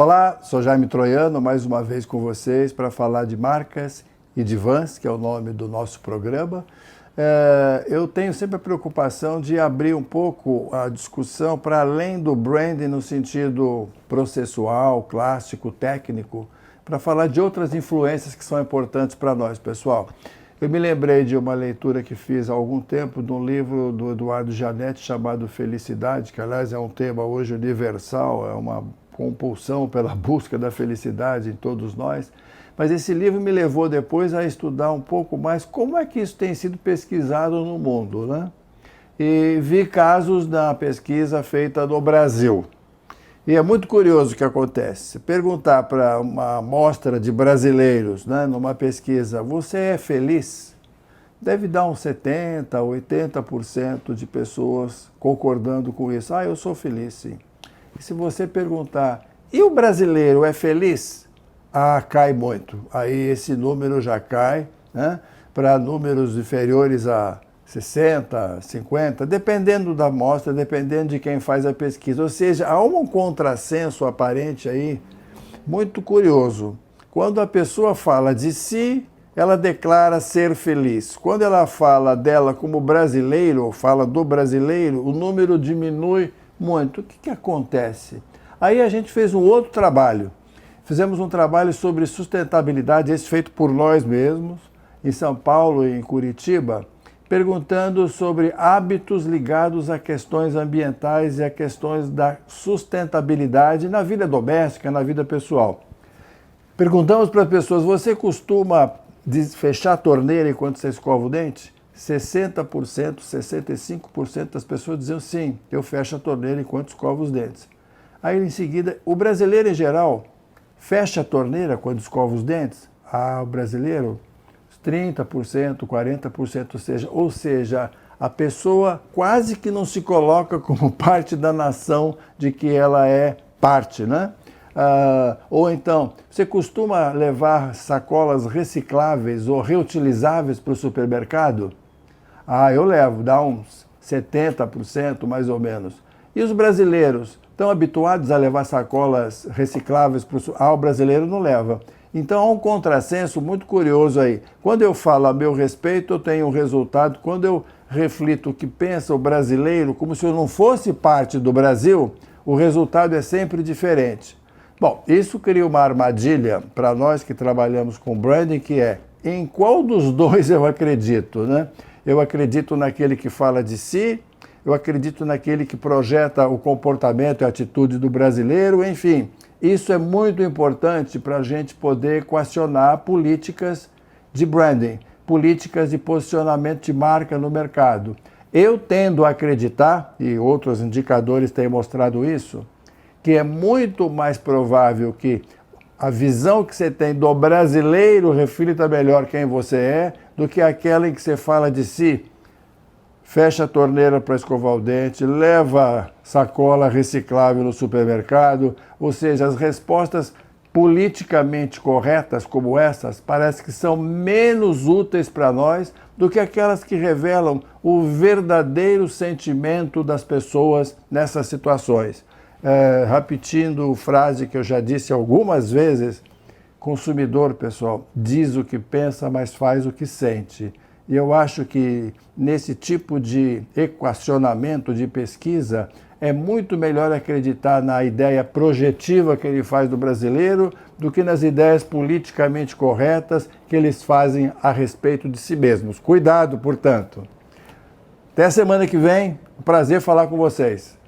Olá, sou Jaime Troiano, mais uma vez com vocês para falar de marcas e de vans, que é o nome do nosso programa. Eu tenho sempre a preocupação de abrir um pouco a discussão para além do branding no sentido processual, clássico, técnico, para falar de outras influências que são importantes para nós, pessoal. Eu me lembrei de uma leitura que fiz há algum tempo de um livro do Eduardo Janetti chamado Felicidade, que aliás é um tema hoje universal, é uma compulsão pela busca da felicidade em todos nós. Mas esse livro me levou depois a estudar um pouco mais como é que isso tem sido pesquisado no mundo, né? E vi casos da pesquisa feita no Brasil. E é muito curioso o que acontece. Se perguntar para uma amostra de brasileiros, né, numa pesquisa, você é feliz? Deve dar uns 70%, 80% de pessoas concordando com isso. Eu sou feliz, sim. E se você perguntar, e o brasileiro é feliz? Cai muito. Aí esse número já cai, né, para números inferiores a 60, 50, dependendo da amostra, dependendo de quem faz a pesquisa. Ou seja, há um contrassenso aparente aí, muito curioso. Quando a pessoa fala de si, ela declara ser feliz. Quando ela fala dela como brasileiro, ou fala do brasileiro, o número diminui muito. O que acontece? Aí a gente fez um outro trabalho. Fizemos um trabalho sobre sustentabilidade, esse feito por nós mesmos, em São Paulo e em Curitiba, perguntando sobre hábitos ligados a questões ambientais e a questões da sustentabilidade na vida doméstica, na vida pessoal. Perguntamos para as pessoas, você costuma fechar a torneira enquanto você escova o dente? 60%, 65% das pessoas diziam sim, eu fecho a torneira enquanto escovo os dentes. Aí em seguida, o brasileiro em geral fecha a torneira quando escova os dentes? O brasileiro, 30%, 40%, ou seja, a pessoa quase que não se coloca como parte da nação de que ela é parte, né? Ou então, você costuma levar sacolas recicláveis ou reutilizáveis para o supermercado? Eu levo, dá uns 70% mais ou menos. E os brasileiros estão habituados a levar sacolas recicláveis para o brasileiro não leva. Então há um contrassenso muito curioso aí. Quando eu falo a meu respeito, eu tenho um resultado. Quando eu reflito o que pensa o brasileiro, como se eu não fosse parte do Brasil, o resultado é sempre diferente. Bom, isso cria uma armadilha para nós que trabalhamos com branding, que é em qual dos dois eu acredito, né? Eu acredito naquele que fala de si, eu acredito naquele que projeta o comportamento e a atitude do brasileiro, enfim. Isso é muito importante para a gente poder equacionar políticas de branding, políticas de posicionamento de marca no mercado. Eu tendo a acreditar, e outros indicadores têm mostrado isso, que é muito mais provável que a visão que você tem do brasileiro reflita melhor quem você é do que aquela em que você fala de si. Fecha a torneira para escovar o dente, leva sacola reciclável no supermercado, ou seja, as respostas politicamente corretas como essas parece que são menos úteis para nós do que aquelas que revelam o verdadeiro sentimento das pessoas nessas situações. Repetindo frase que eu já disse algumas vezes, consumidor, pessoal, diz o que pensa, mas faz o que sente. E eu acho que nesse tipo de equacionamento, de pesquisa, é muito melhor acreditar na ideia projetiva que ele faz do brasileiro do que nas ideias politicamente corretas que eles fazem a respeito de si mesmos. Cuidado, portanto. Até a semana que vem. Um prazer falar com vocês.